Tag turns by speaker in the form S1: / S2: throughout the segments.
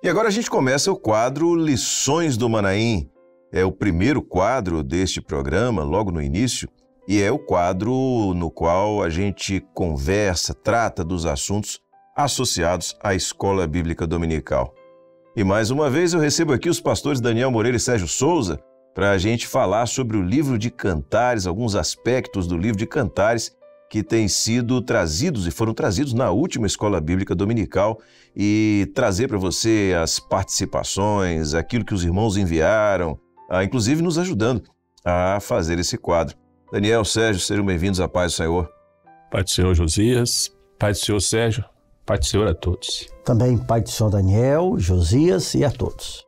S1: E agora a gente começa o quadro Lições do Manaim. É o primeiro quadro deste programa, logo no início, e é o quadro no qual a gente conversa, trata dos assuntos associados à Escola Bíblica Dominical. E mais uma vez eu recebo aqui os pastores Daniel Moreira e Sérgio Souza para a gente falar sobre o livro de Cantares, alguns aspectos do livro de Cantares que têm sido trazidos e foram trazidos na última Escola Bíblica Dominical e trazer para você as participações, aquilo que os irmãos enviaram, inclusive nos ajudando a fazer esse quadro. Daniel, Sérgio, sejam bem-vindos à paz do Senhor.
S2: Pai do Senhor Josias, Pai do Senhor Sérgio, Pai do Senhor a todos.
S3: Também Pai do Senhor Daniel, Josias e a todos.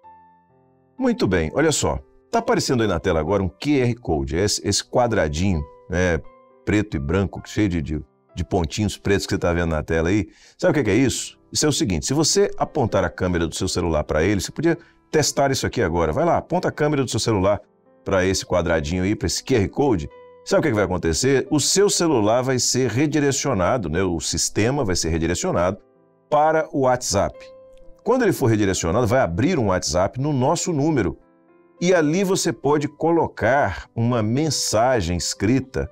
S1: Muito bem, olha só, está aparecendo aí na tela agora um QR Code, esse quadradinho, né, preto e branco, cheio de pontinhos pretos que você está vendo na tela aí. Sabe o que é isso? Isso é o seguinte, se você apontar a câmera do seu celular para ele, você podia testar isso aqui agora. Vai lá, aponta a câmera do seu celular para esse quadradinho aí, para esse QR Code. Sabe o que vai acontecer? O seu celular vai ser redirecionado, né? O sistema vai ser redirecionado para o WhatsApp. Quando ele for redirecionado, vai abrir um WhatsApp no nosso número. E ali você pode colocar uma mensagem escrita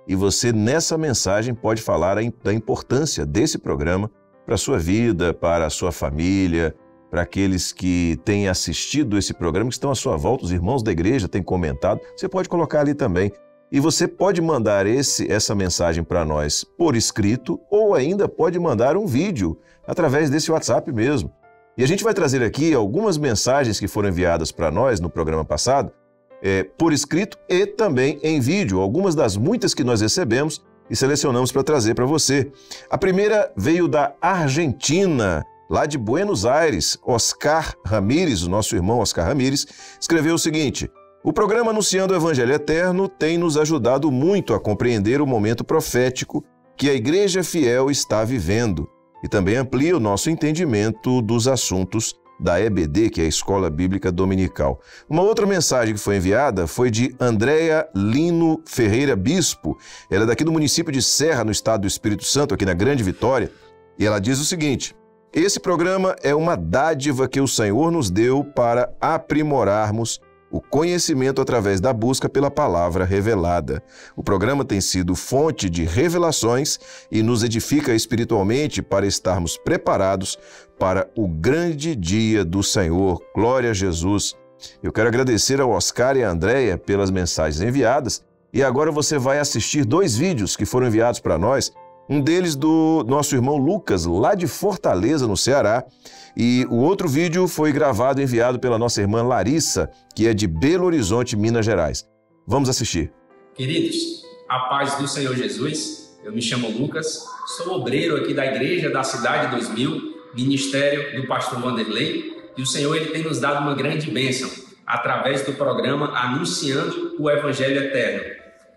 S1: e você, nessa mensagem, pode falar da importância desse programa para a sua vida, para a sua família, para aqueles que têm assistido esse programa, que estão à sua volta, os irmãos da igreja têm comentado, você pode colocar ali também. E você pode mandar essa mensagem para nós por escrito ou ainda pode mandar um vídeo através desse WhatsApp mesmo. E a gente vai trazer aqui algumas mensagens que foram enviadas para nós no programa passado, por escrito e também em vídeo, algumas das muitas que nós recebemos e selecionamos para trazer para você. A primeira veio da Argentina, lá de Buenos Aires. Oscar Ramírez, o nosso irmão Oscar Ramírez, escreveu o seguinte: o programa Anunciando o Evangelho Eterno tem nos ajudado muito a compreender o momento profético que a Igreja Fiel está vivendo e também amplia o nosso entendimento dos assuntos da EBD, que é a Escola Bíblica Dominical. Uma outra mensagem que foi enviada foi de Andréa Lino Ferreira Bispo. Ela é daqui do município de Serra, no estado do Espírito Santo, aqui na Grande Vitória. E ela diz o seguinte: esse programa é uma dádiva que o Senhor nos deu para aprimorarmos o conhecimento através da busca pela palavra revelada. O programa tem sido fonte de revelações e nos edifica espiritualmente para estarmos preparados para o grande dia do Senhor. Glória a Jesus. Eu quero agradecer ao Oscar e à Andréia pelas mensagens enviadas e agora você vai assistir 2 vídeos que foram enviados para nós. Um deles do nosso irmão Lucas, lá de Fortaleza, no Ceará. E o outro vídeo foi gravado e enviado pela nossa irmã Larissa, que é de Belo Horizonte, Minas Gerais. Vamos assistir.
S4: Queridos, a paz do Senhor Jesus. Eu me chamo Lucas, sou obreiro aqui da Igreja da Cidade 2000, ministério do pastor Vanderlei. E o Senhor ele tem nos dado uma grande bênção através do programa Anunciando o Evangelho Eterno.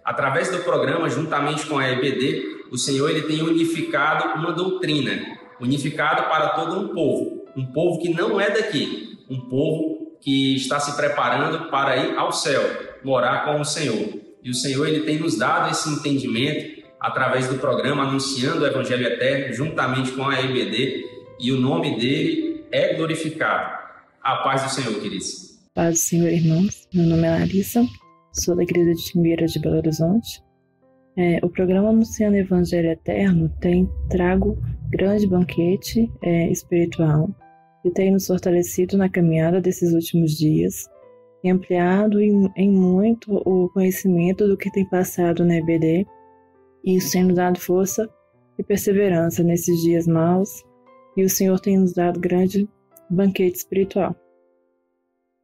S4: Através do programa, juntamente com a EBD, o Senhor ele tem unificado uma doutrina, unificado para todo um povo que não é daqui, um povo que está se preparando para ir ao céu, morar com o Senhor. E o Senhor ele tem nos dado esse entendimento através do programa Anunciando o Evangelho Eterno, juntamente com a EBD, e o nome dele é glorificado. A paz do Senhor, queridos.
S5: Paz do Senhor, irmãos. Meu nome é Larissa, sou da igreja de Timbeira de Belo Horizonte. O programa Anunciando o Evangelho Eterno tem trago grande banquete espiritual e tem nos fortalecido na caminhada desses últimos dias e ampliado em muito o conhecimento do que tem passado na EBD, e isso tem nos dado força e perseverança nesses dias maus, e o Senhor tem nos dado grande banquete espiritual.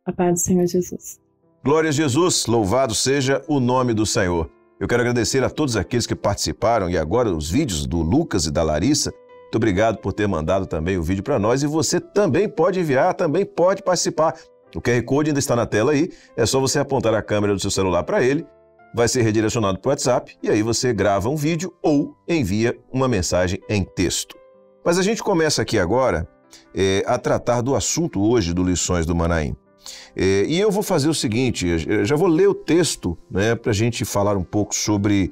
S5: A paz do Senhor Jesus.
S1: Glória a Jesus, louvado seja o nome do Senhor. Eu quero agradecer a todos aqueles que participaram e agora os vídeos do Lucas e da Larissa. Muito obrigado por ter mandado também o vídeo para nós e você também pode enviar, também pode participar. O QR Code ainda está na tela aí, é só você apontar a câmera do seu celular para ele, vai ser redirecionado para o WhatsApp e aí você grava um vídeo ou envia uma mensagem em texto. Mas a gente começa aqui agora a tratar do assunto hoje do Lições do Manaim. E eu vou fazer o seguinte, eu já vou ler o texto, né, para a gente falar um pouco sobre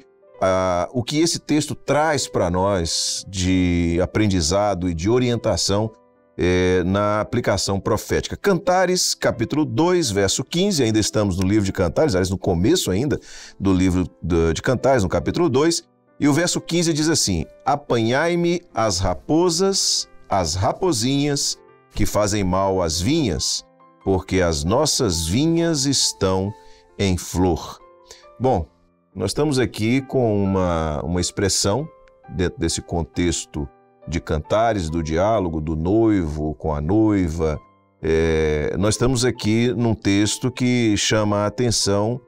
S1: o que esse texto traz para nós de aprendizado e de orientação na aplicação profética. Cantares, capítulo 2, verso 15, ainda estamos no livro de Cantares, aliás, no começo ainda do livro de Cantares, no capítulo 2, e o verso 15 diz assim: apanhai-me as raposas, as rapozinhas, que fazem mal às vinhas, porque as nossas vinhas estão em flor. Bom, nós estamos aqui com uma expressão dentro desse contexto de Cantares, do diálogo do noivo com a noiva. Nós estamos aqui num texto que chama a atenção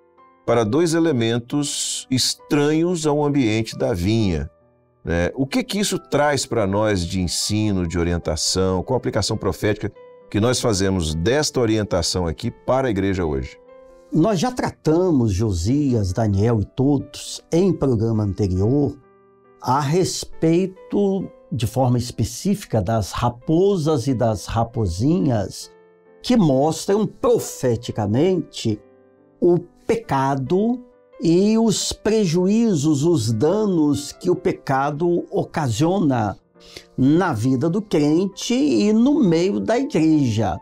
S1: para dois elementos estranhos ao ambiente da vinha. O que isso traz para nós de ensino, de orientação, qual a aplicação profética que nós fazemos desta orientação aqui para a igreja hoje?
S3: Nós já tratamos, Josias, Daniel e todos, em programa anterior, a respeito, de forma específica, das raposas e das rapozinhas, que mostram profeticamente o pecado e os prejuízos, os danos que o pecado ocasiona na vida do crente e no meio da igreja.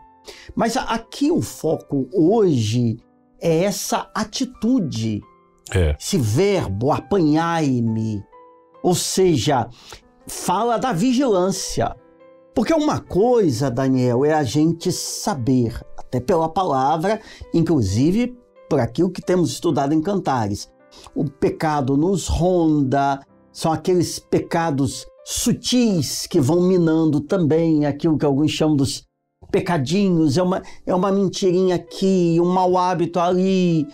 S3: Mas aqui o foco hoje é essa atitude, esse verbo, apanhai-me, ou seja, fala da vigilância. Porque uma coisa, Daniel, é a gente saber, até pela palavra, inclusive por aquilo que temos estudado em Cantares. O pecado nos ronda, são aqueles pecados sutis que vão minando também aquilo que alguns chamam dos pecadinhos, é uma mentirinha aqui, um mau hábito ali.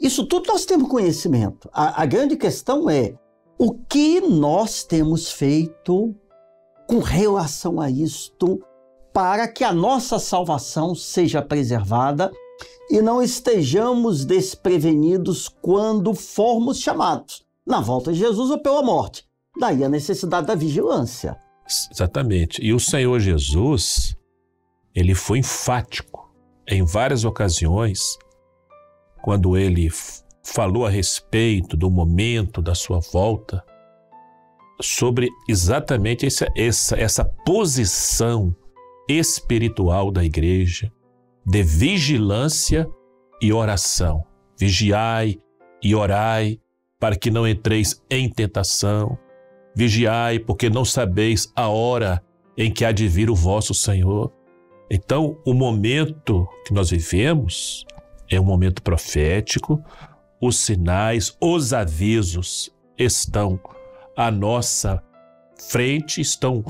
S3: Isso tudo nós temos conhecimento. A grande questão é o que nós temos feito com relação a isto para que a nossa salvação seja preservada e não estejamos desprevenidos quando formos chamados na volta de Jesus ou pela morte. Daí a necessidade da vigilância.
S2: Exatamente. E o Senhor Jesus, ele foi enfático em várias ocasiões, quando ele falou a respeito do momento da sua volta, sobre exatamente essa posição espiritual da igreja, de vigilância e oração. Vigiai e orai, para que não entreis em tentação. Vigiai, porque não sabeis a hora em que há de vir o vosso Senhor. Então, o momento que nós vivemos é um momento profético. Os sinais, os avisos estão à nossa frente, estão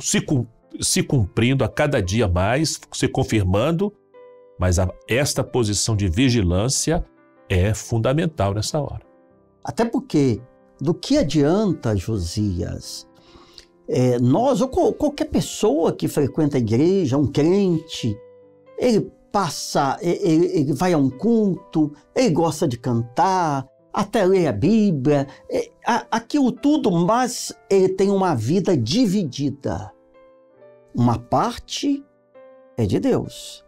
S2: se cumprindo a cada dia mais, se confirmando, mas esta posição de vigilância é fundamental nessa hora.
S3: Até porque, do que adianta, Josias, nós ou qualquer pessoa que frequenta a igreja, um crente, ele vai a um culto, ele gosta de cantar, até lê a Bíblia, aquilo tudo, mas ele tem uma vida dividida. Uma parte é de Deus,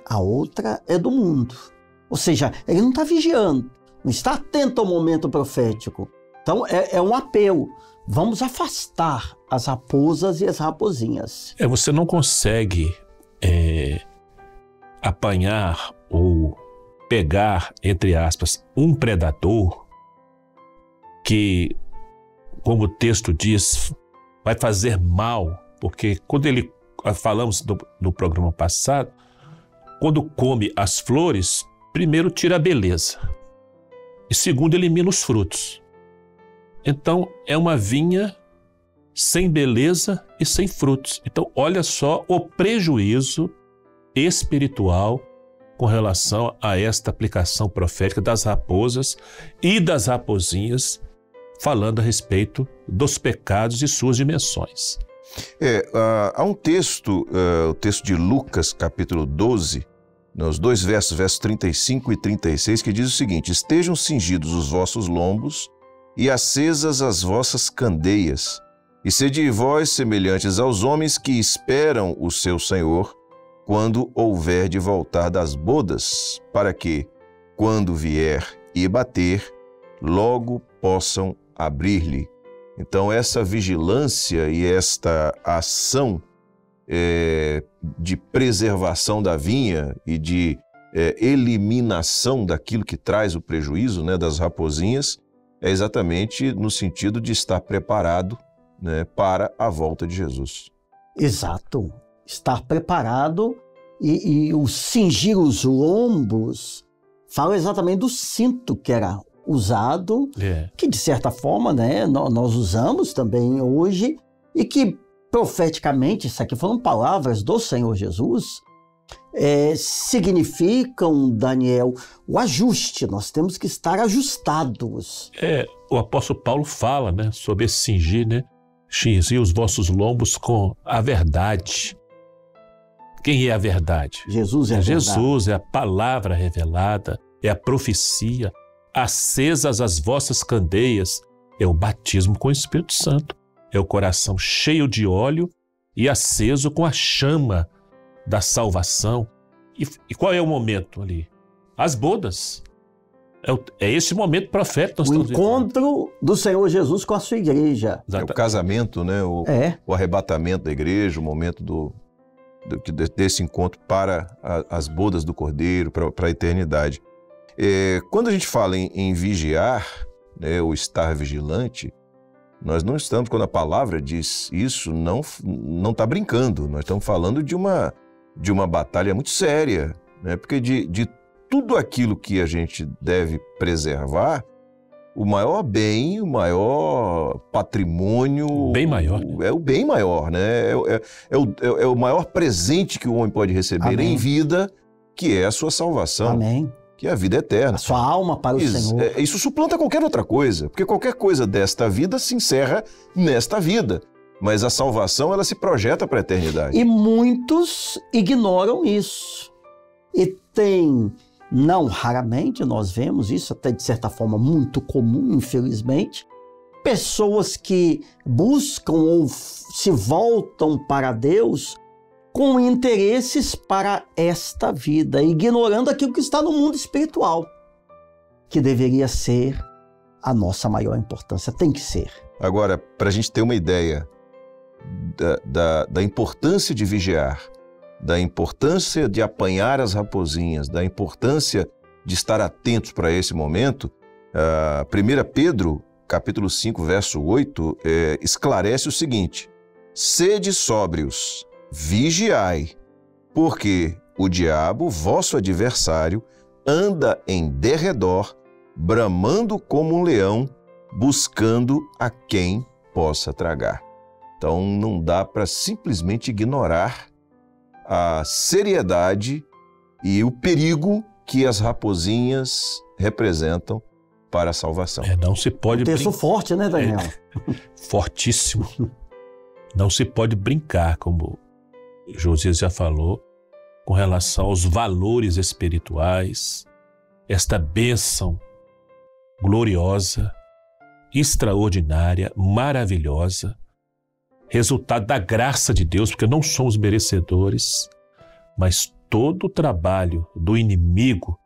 S3: a outra é do mundo. Ou seja, ele não está vigiando, não está atento ao momento profético. Então é um apelo, vamos afastar as raposas e as rapozinhas.
S2: Você não consegue apanhar ou pegar, entre aspas, um predador que, como o texto diz, vai fazer mal, porque quando falamos no programa passado, quando come as flores, primeiro tira a beleza e segundo elimina os frutos. Então é uma vinha sem beleza e sem frutos. Então olha só o prejuízo espiritual com relação a esta aplicação profética das raposas e das rapozinhas, falando a respeito dos pecados e suas dimensões.
S1: Há um texto, o texto de Lucas, capítulo 12, nos dois versos 35 e 36, que diz o seguinte: estejam cingidos os vossos lombos e acesas as vossas candeias, e sede vós semelhantes aos homens que esperam o seu Senhor, quando houver de voltar das bodas, para que, quando vier e bater, logo possam abrir-lhe. Então, essa vigilância e esta ação de preservação da vinha e de eliminação daquilo que traz o prejuízo, né, das raposinhas, é exatamente no sentido de estar preparado, né, para a volta de Jesus.
S3: Exato. Estar preparado e o cingir os lombos fala exatamente do cinto que era usado, que de certa forma, né, nós usamos também hoje, e que profeticamente, isso aqui foram palavras do Senhor Jesus, significam, Daniel, o ajuste. Nós temos que estar ajustados.
S2: O apóstolo Paulo fala, né, sobre esse cingir, né? Cingir os vossos lombos com a verdade. Quem é a verdade?
S3: Jesus é a verdade.
S2: Jesus é a palavra revelada, é a profecia. Acesas as vossas candeias, é o batismo com o Espírito Santo. É o coração cheio de óleo e aceso com a chama da salvação. E qual é o momento ali? As bodas. É esse momento profético.
S3: O encontro do Senhor Jesus com a sua igreja.
S1: É o casamento, né? O arrebatamento da igreja, o momento desse encontro para as bodas do Cordeiro, para a eternidade. Quando a gente fala em vigiar, né, ou estar vigilante, nós não estamos, quando a palavra diz isso, não está brincando. Nós estamos falando de uma batalha muito séria, né? Porque de tudo aquilo que a gente deve preservar, o maior bem, o maior patrimônio...
S2: Bem maior.
S1: É o bem maior, né? É o maior presente que o homem pode receber em vida, que é a sua salvação.
S3: Amém.
S1: Que é a vida eterna.
S3: A sua alma para o Senhor.
S1: Isso suplanta qualquer outra coisa, porque qualquer coisa desta vida se encerra nesta vida. Mas a salvação, ela se projeta para a eternidade.
S3: E muitos ignoram isso. E não raramente, nós vemos isso, até de certa forma muito comum, infelizmente, pessoas que buscam ou se voltam para Deus com interesses para esta vida, ignorando aquilo que está no mundo espiritual, que deveria ser a nossa maior importância, tem que ser.
S1: Agora, para a gente ter uma ideia da importância de vigiar, da importância de apanhar as raposinhas, da importância de estar atentos para esse momento, 1 Pedro, capítulo 5, verso 8, esclarece o seguinte: sede sóbrios, vigiai, porque o diabo, vosso adversário, anda em derredor, bramando como um leão, buscando a quem possa tragar. Então não dá para simplesmente ignorar a seriedade e o perigo que as raposinhas representam para a salvação.
S2: Não se pode...
S3: Texto forte, né, Daniel?
S2: Fortíssimo. Não se pode brincar, como Josias já falou, com relação aos valores espirituais, esta bênção gloriosa, extraordinária, maravilhosa, resultado da graça de Deus, porque não somos merecedores, mas todo o trabalho do inimigo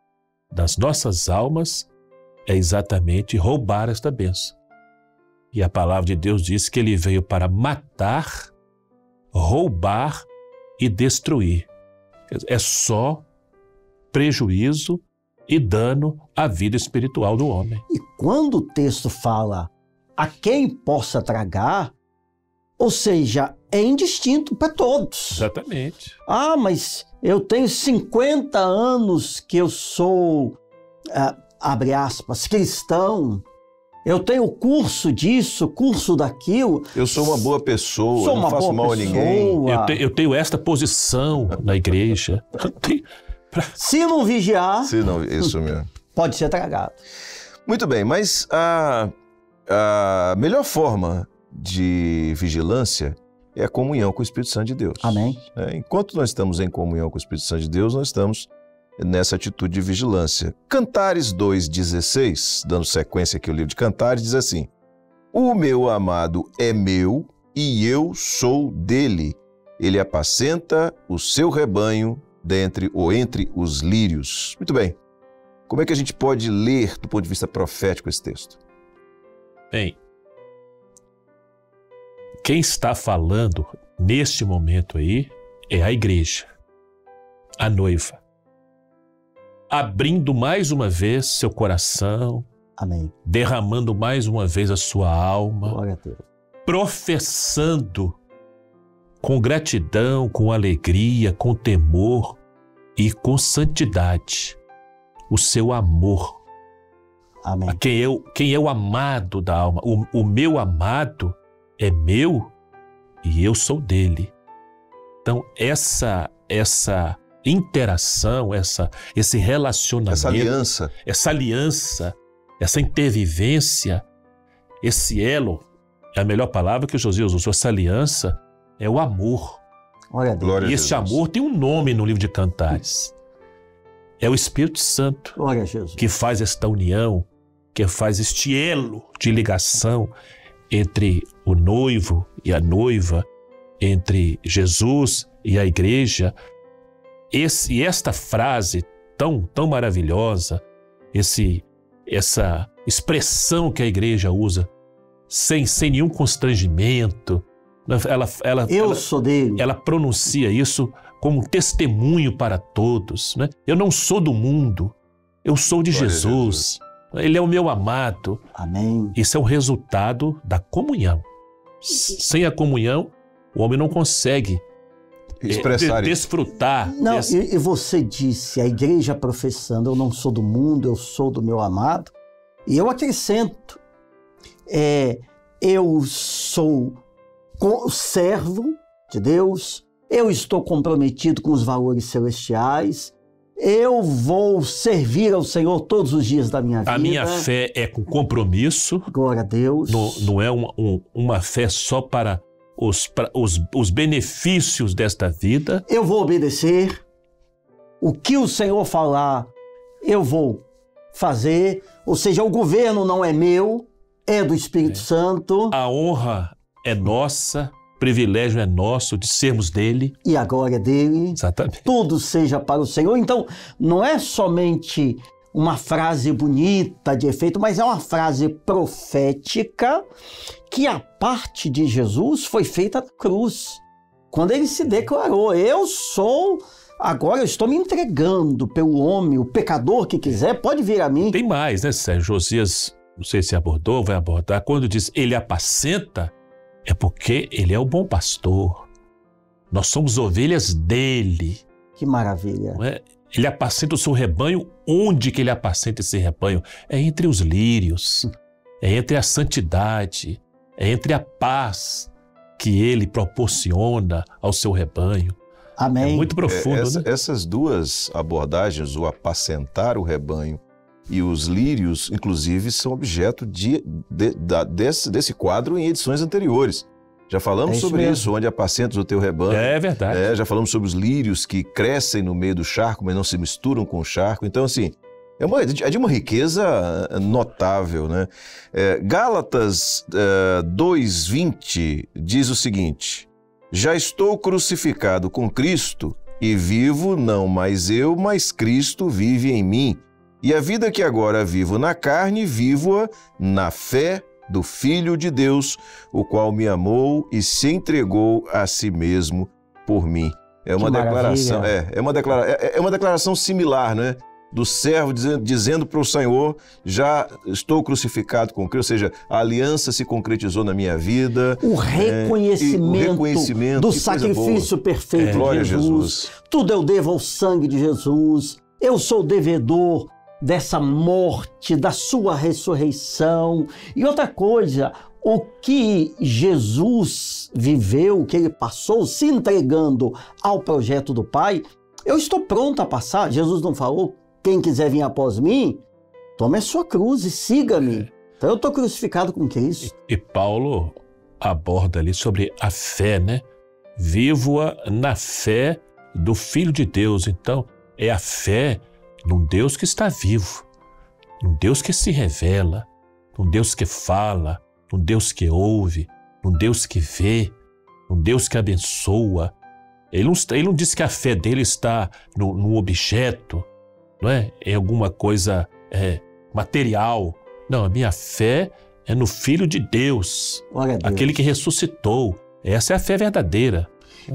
S2: das nossas almas é exatamente roubar esta bênção. E a palavra de Deus diz que ele veio para matar, roubar e destruir. É só prejuízo e dano à vida espiritual do homem.
S3: E quando o texto fala a quem possa tragar, ou seja, é indistinto para todos.
S2: Exatamente.
S3: Mas eu tenho 50 anos que eu sou, abre aspas, cristão. Eu tenho curso disso, curso daquilo.
S1: Eu sou uma boa pessoa, não faço mal a ninguém.
S2: Eu tenho esta posição na igreja.
S3: Se não vigiar,
S1: isso mesmo,
S3: pode ser tragado.
S1: Muito bem, mas a melhor forma de vigilância é a comunhão com o Espírito Santo de Deus.
S3: Amém.
S1: Enquanto nós estamos em comunhão com o Espírito Santo de Deus, nós estamos nessa atitude de vigilância. Cantares 2,16, dando sequência aqui ao livro de Cantares, diz assim: o meu amado é meu e eu sou dele. Ele apacenta o seu rebanho entre os lírios. Muito bem. Como é que a gente pode ler, do ponto de vista profético, esse texto?
S2: Bem, quem está falando neste momento aí é a igreja, a noiva, abrindo mais uma vez seu coração,
S3: Amém.
S2: derramando mais uma vez a sua alma,
S3: Glória a Deus.
S2: professando com gratidão, com alegria, com temor e com santidade o seu amor.
S3: Amém.
S2: Quem é o amado da alma? O meu amado é meu e eu sou dele. Então, essa interação, esse relacionamento,
S1: Essa aliança.
S2: essa intervivência, esse elo, é a melhor palavra que o Josias usou, essa aliança é o amor.
S3: Glória a Deus.
S1: Glória a
S2: E esse
S1: Jesus.
S2: amor tem um nome no livro de Cantares. É o Espírito Santo
S3: Glória a Jesus.
S2: que faz esta união, que faz este elo de ligação entre o noivo e a noiva, entre Jesus e a igreja. E esta frase tão maravilhosa, essa expressão que a igreja usa, sem nenhum constrangimento,
S3: Eu sou dele.
S2: ela pronuncia isso como um testemunho para todos, né? Eu não sou do mundo, eu sou de
S1: Glória a
S2: Jesus. Ele é o meu amado.
S3: Amém.
S2: Isso é o resultado da comunhão. Sem a comunhão, o homem não consegue
S1: Expressar isso.
S2: desfrutar.
S3: Não, e você disse, a igreja professando, eu não sou do mundo, eu sou do meu amado. E eu acrescento, eu sou servo de Deus, eu estou comprometido com os valores celestiais, eu vou servir ao Senhor todos os dias da minha vida.
S2: A minha fé é com compromisso,
S3: Glória a Deus.
S2: não é uma fé só para os benefícios desta vida.
S3: Eu vou obedecer. O que o Senhor falar, eu vou fazer. Ou seja, o governo não é meu, é do Espírito Santo.
S2: A honra é nossa, o privilégio é nosso de sermos dele.
S3: E a glória dele.
S2: Exatamente.
S3: Tudo seja para o Senhor. Então, não é somente uma frase bonita de efeito, mas é uma frase profética que a parte de Jesus foi feita na cruz. Quando ele se declarou, agora eu estou me entregando pelo homem, o pecador que quiser, pode vir a mim.
S2: Tem mais, né, Sérgio? Josias, não sei se abordou, vai abordar. Quando diz ele apacenta, é porque ele é o bom pastor. Nós somos ovelhas dele.
S3: Que maravilha.
S2: Não é? Ele apacenta o seu rebanho. Onde que ele apacenta esse rebanho? É entre os lírios, é entre a santidade, é entre a paz que ele proporciona ao seu rebanho.
S3: Amém.
S2: É muito profundo, né?
S1: Essas duas abordagens, o apacentar o rebanho e os lírios, inclusive, são objeto desse quadro em edições anteriores. Já falamos sobre isso, onde apacentas o teu rebanho.
S2: É verdade.
S1: Já falamos sobre os lírios que crescem no meio do charco, mas não se misturam com o charco. Então, assim, é de uma riqueza notável, né? Gálatas 2:20 diz o seguinte: já estou crucificado com Cristo e vivo não mais eu, mas Cristo vive em mim. E a vida que agora vivo na carne, vivo-a na fé do Filho de Deus, o qual me amou e se entregou a si mesmo por mim. É uma declaração, é uma declaração similar, né? Do servo dizendo para o Senhor, já estou crucificado com Cristo, ou seja, a aliança se concretizou na minha vida.
S3: O reconhecimento do sacrifício perfeito de Jesus. Tudo eu devo ao sangue de Jesus. Eu sou devedor dessa morte, da sua ressurreição. E outra coisa, o que Jesus viveu, o que ele passou, se entregando ao projeto do Pai, eu estou pronto a passar. Jesus não falou, quem quiser vir após mim, tome a sua cruz e siga-me. Então eu estou crucificado com Cristo.
S2: E Paulo aborda ali sobre a fé, né? Vivo-a na fé do Filho de Deus. Então, é a fé num Deus que está vivo, num Deus que se revela, num Deus que fala, num Deus que ouve, num Deus que vê, num Deus que abençoa. Ele não diz que a fé dele está num objeto, não é? Em alguma coisa material. Não, a minha fé é no Filho de Deus, aquele que ressuscitou. Essa é a fé verdadeira.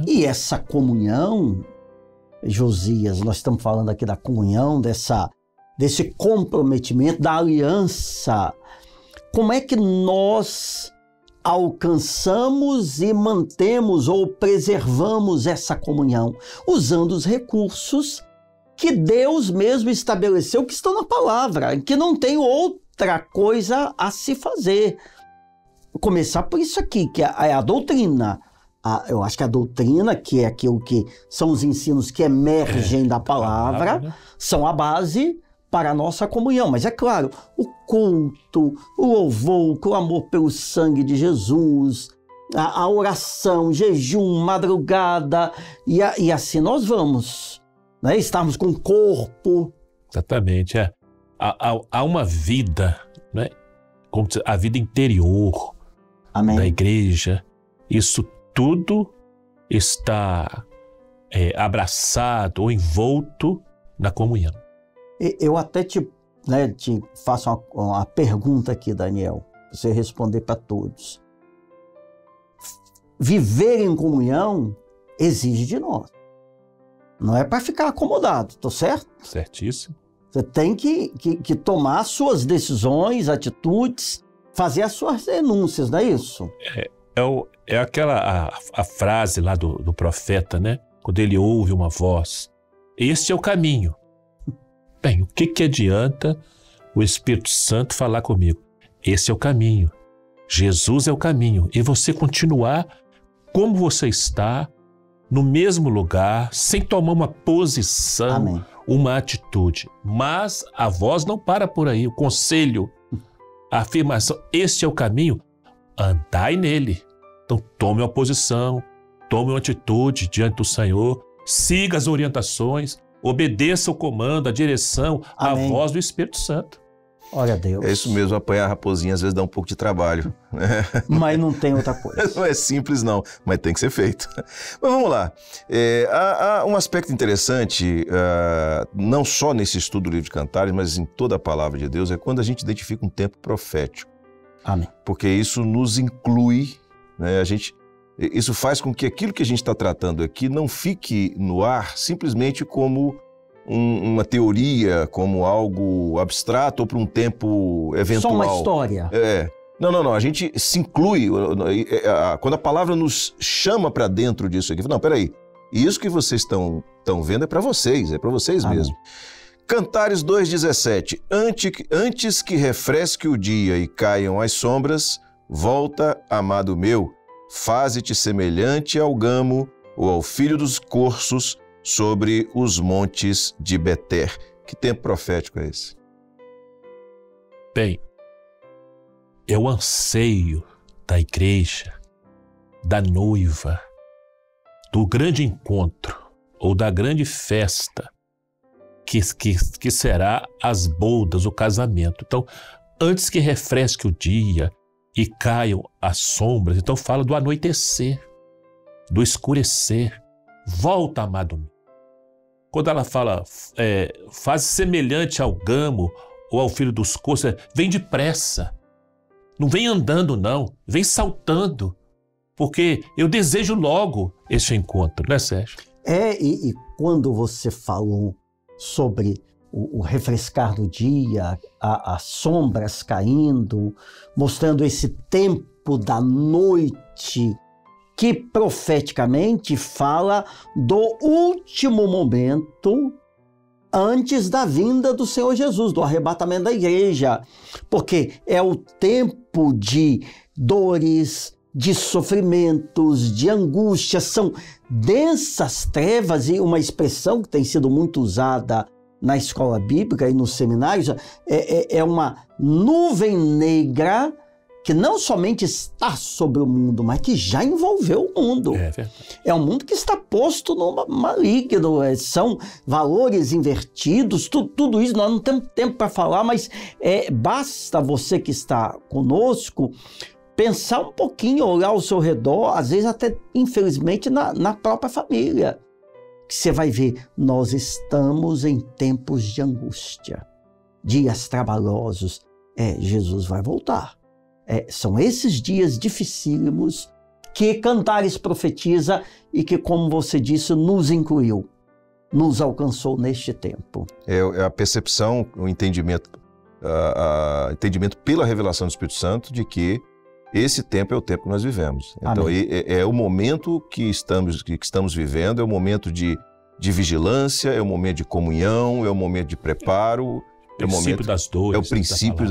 S3: E essa comunhão, Josias, nós estamos falando aqui da comunhão, desse comprometimento, da aliança. Como é que nós alcançamos e mantemos ou preservamos essa comunhão? Usando os recursos que Deus mesmo estabeleceu, que estão na palavra, que não tem outra coisa a se fazer. Vou começar por isso aqui, que é a doutrina. Eu acho que a doutrina, que é aquilo que são os ensinos que emergem da palavra,
S2: né?
S3: são a base para a nossa comunhão. Mas é claro, o culto, o louvor, o clamor pelo sangue de Jesus, a oração, jejum, madrugada, e assim nós vamos, né? Estarmos com o corpo.
S2: Exatamente, há uma vida, né? Como a vida interior
S3: Amém.
S2: da igreja. Isso tudo está abraçado ou envolto na comunhão.
S3: Eu até te faço uma pergunta aqui, Daniel, para você responder para todos. Viver em comunhão exige de nós. Não é para ficar acomodado, tô certo?
S2: Certíssimo.
S3: Você tem que tomar suas decisões, atitudes, fazer as suas denúncias, não é isso?
S2: É aquela a frase lá do profeta, né? Quando ele ouve uma voz. Este é o caminho. Bem, o que adianta o Espírito Santo falar comigo? Esse é o caminho. Jesus é o caminho. E você continuar como você está, no mesmo lugar, sem tomar uma posição,
S3: Amém.
S2: uma atitude. Mas a voz não para por aí. O conselho, a afirmação, este é o caminho, andai nele. Então tome uma posição, tome uma atitude diante do Senhor, siga as orientações, obedeça o comando, a direção,
S3: Amém.
S2: a voz do Espírito Santo.
S3: Olha a Deus.
S1: É isso mesmo, apanhar a raposinha às vezes dá um pouco de trabalho.
S3: Mas não tem outra coisa.
S1: Não é simples não, mas tem que ser feito. Mas vamos lá. Há um aspecto interessante, não só nesse estudo do livro de Cantares, mas em toda a palavra de Deus, é quando a gente identifica um tempo profético.
S3: Amém.
S1: Porque isso nos inclui, né? Isso faz com que aquilo que a gente está tratando aqui não fique no ar simplesmente como uma teoria, como algo abstrato ou para um tempo eventual.
S3: Só uma história.
S1: Não. A gente se inclui. Quando a palavra nos chama para dentro disso aqui, não, peraí. Isso que vocês estão vendo é para vocês
S3: Amém.
S1: mesmo. Cantares 2,17. Antes que refresque o dia e caiam as sombras, volta, amado meu, faze-te semelhante ao gamo ou ao filho dos corços sobre os montes de Beter. Que tempo profético é esse?
S2: Bem, é o anseio da igreja, da noiva, do grande encontro ou da grande festa que será as bodas, o casamento. Então, antes que refresque o dia e caiam as sombras, então fala do anoitecer, do escurecer. Volta, amado meu. Quando ela fala, faz semelhante ao gamo ou ao filho dos corços, vem depressa. Não vem andando, não. Vem saltando. Porque eu desejo logo esse encontro, né, Sérgio?
S3: E quando você falou sobre o refrescar do dia, as sombras caindo, mostrando esse tempo da noite, que profeticamente fala do último momento antes da vinda do Senhor Jesus, do arrebatamento da igreja, porque é o tempo de dores, de sofrimentos, de angústias, são densas trevas, e uma expressão que tem sido muito usada na escola bíblica e nos seminários, é uma nuvem negra que não somente está sobre o mundo, mas que já envolveu o mundo.
S2: É verdade.
S3: É um mundo que está posto no maligno, são valores invertidos, tudo isso nós não temos tempo para falar, mas basta você que está conosco pensar um pouquinho, olhar ao seu redor, às vezes até, infelizmente, na própria família. Que você vai ver, nós estamos em tempos de angústia, dias trabalhosos. Jesus vai voltar. São esses dias dificílimos que Cantares profetiza e que, como você disse, nos incluiu, nos alcançou neste tempo.
S1: É a percepção, o entendimento, entendimento pela revelação do Espírito Santo de que esse tempo é o tempo que nós vivemos. Então, é o momento que estamos vivendo, é o momento de vigilância, é o momento de comunhão, é o momento de preparo. É o princípio das dores. É o princípio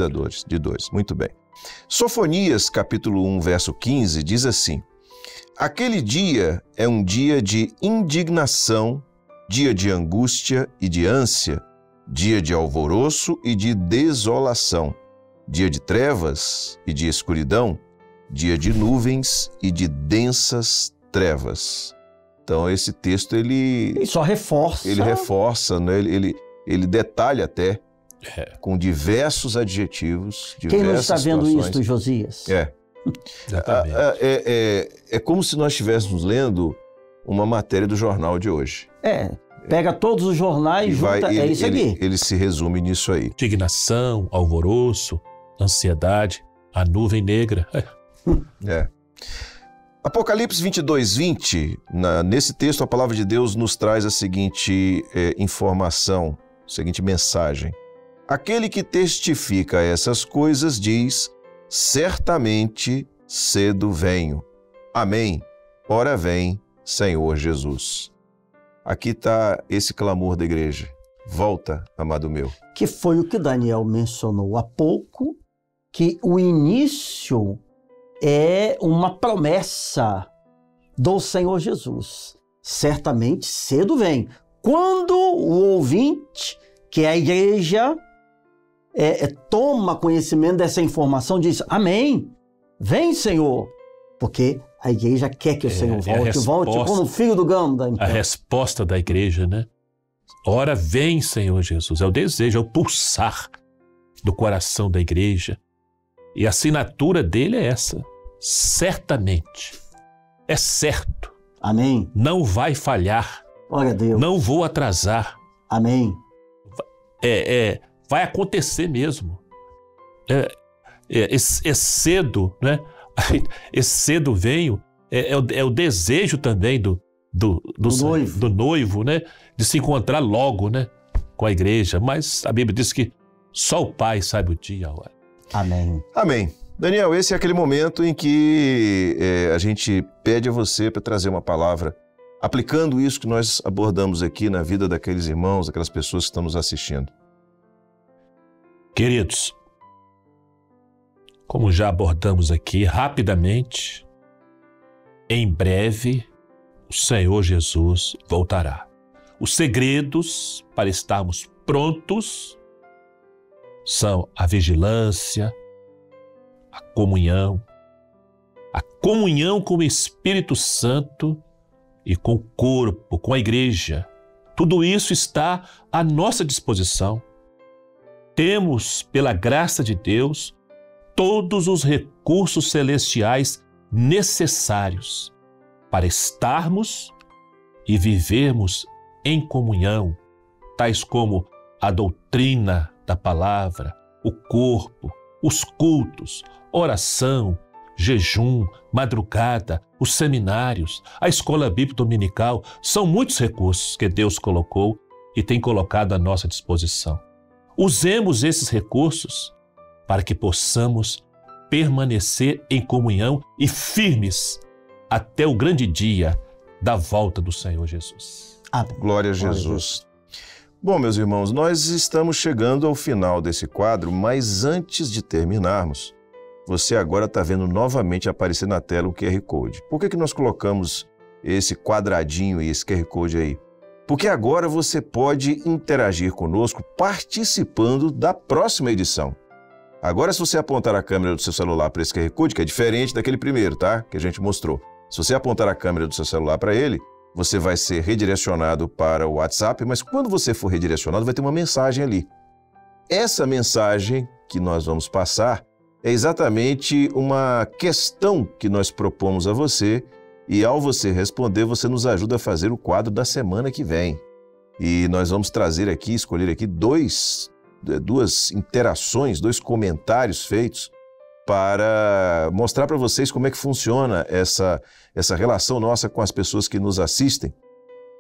S1: de dores. Muito bem. Sofonias, capítulo 1, verso 15, diz assim: aquele dia é um dia de indignação, dia de angústia e de ânsia, dia de alvoroço e de desolação, dia de trevas e de escuridão, dia de nuvens e de densas trevas. Então, esse texto, ele só reforça. Ele reforça, né? Ele detalha até, com diversos adjetivos, diversas
S3: Quem não está vendo
S1: situações.
S3: isso, Josias?
S1: É como se nós estivéssemos lendo uma matéria do jornal de hoje.
S3: Pega todos os jornais e junta, é isso aqui.
S1: Ele se resume nisso aí.
S2: Indignação, alvoroço, ansiedade, a nuvem negra.
S1: Apocalipse 22, 20, nesse texto a palavra de Deus nos traz a seguinte informação, a seguinte mensagem. Aquele que testifica essas coisas diz: certamente cedo venho. Amém. Ora vem, Senhor Jesus. Aqui está esse clamor da igreja. Volta, amado meu.
S3: Que foi o que Daniel mencionou há pouco, que o início é uma promessa do Senhor Jesus. Certamente cedo vem. Quando o ouvinte, que é a igreja, toma conhecimento dessa informação, diz: amém, vem, Senhor. Porque a igreja quer que o Senhor volte como filho do gamo.
S2: A resposta da igreja, né? Ora vem, Senhor Jesus. É o desejo, é o pulsar do coração da igreja. E a assinatura dele é essa. Certamente. É certo.
S3: Amém.
S2: Não vai falhar.
S3: Glória a Deus.
S2: Não vou atrasar.
S3: Amém.
S2: Vai acontecer mesmo. É cedo, né? Esse cedo venho é o desejo também do noivo, né? De se encontrar logo, né? Com a igreja. Mas a Bíblia diz que só o Pai sabe o dia e a hora.
S3: Amém.
S1: Amém. Daniel, esse é aquele momento em que a gente pede a você para trazer uma palavra, aplicando isso que nós abordamos aqui na vida daqueles irmãos, daquelas pessoas que estão nos assistindo.
S2: Queridos, como já abordamos aqui rapidamente, em breve o Senhor Jesus voltará. Os segredos para estarmos prontos são a vigilância, a comunhão com o Espírito Santo e com o corpo, com a igreja. Tudo isso está à nossa disposição. Temos, pela graça de Deus, todos os recursos celestiais necessários para estarmos e vivermos em comunhão, tais como a doutrina da palavra, o corpo, os cultos, oração, jejum, madrugada, os seminários, a escola bíblica dominical. São muitos recursos que Deus colocou e tem colocado à nossa disposição. Usemos esses recursos para que possamos permanecer em comunhão e firmes até o grande dia da volta do Senhor Jesus.
S3: Amém.
S1: Glória a Jesus. Bom, meus irmãos, nós estamos chegando ao final desse quadro, mas antes de terminarmos, você agora está vendo novamente aparecer na tela o QR Code. Por que nós colocamos esse quadradinho e esse QR Code aí? Porque agora você pode interagir conosco participando da próxima edição. Agora, se você apontar a câmera do seu celular para esse QR Code, que é diferente daquele primeiro, tá? Que a gente mostrou. Se você apontar a câmera do seu celular para ele, você vai ser redirecionado para o WhatsApp, mas quando você for redirecionado, vai ter uma mensagem ali. Essa mensagem que nós vamos passar é exatamente uma questão que nós propomos a você e, ao você responder, você nos ajuda a fazer o quadro da semana que vem. E nós vamos trazer aqui, escolher aqui duas interações, 2 comentários feitos para mostrar para vocês como é que funciona essa relação nossa com as pessoas que nos assistem.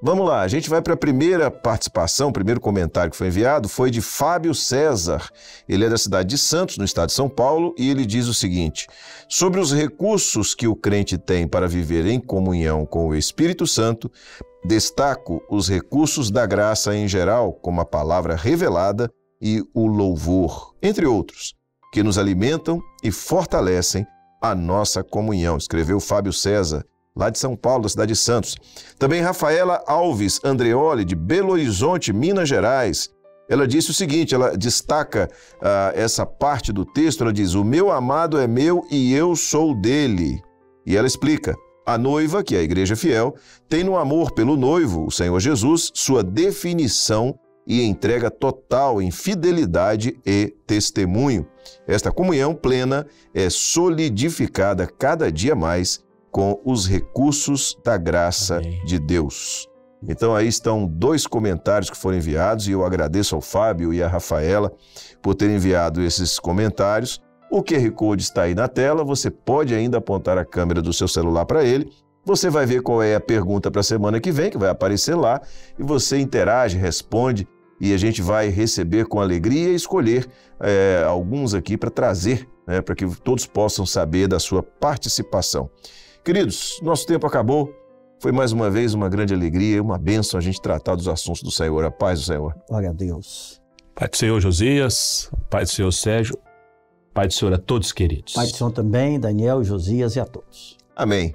S1: Vamos lá, a gente vai para a primeira participação, o primeiro comentário que foi enviado foi de Fábio César. Ele é da cidade de Santos, no estado de São Paulo, e ele diz o seguinte: sobre os recursos que o crente tem para viver em comunhão com o Espírito Santo, destaco os recursos da graça em geral, como a palavra revelada e o louvor, entre outros, que nos alimentam e fortalecem a nossa comunhão, escreveu Fábio César, lá de São Paulo, da cidade de Santos. Também Rafaela Alves Andreoli, de Belo Horizonte, Minas Gerais. Ela disse o seguinte, ela destaca essa parte do texto, ela diz: o meu amado é meu e eu sou dele. E ela explica: a noiva, que é a igreja fiel, tem no amor pelo noivo, o Senhor Jesus, sua definição e entrega total em fidelidade e testemunho. Esta comunhão plena é solidificada cada dia mais com os recursos da graça
S2: Amém.
S1: de Deus. Então aí estão 2 comentários que foram enviados e eu agradeço ao Fábio e à Rafaela por terem enviado esses comentários. O QR Code está aí na tela, você pode ainda apontar a câmera do seu celular para ele. Você vai ver qual é a pergunta para a semana que vem, que vai aparecer lá, e você interage, responde, e a gente vai receber com alegria e escolher alguns aqui para trazer, para que todos possam saber da sua participação. Queridos, nosso tempo acabou. Foi mais uma vez uma grande alegria e uma bênção a gente tratar dos assuntos do Senhor. A paz do Senhor.
S3: Glória a Deus.
S2: Pai do Senhor Josias, Pai do Senhor Sérgio, Pai do Senhor a todos queridos.
S3: Pai do Senhor também, Daniel, Josias e a todos.
S1: Amém.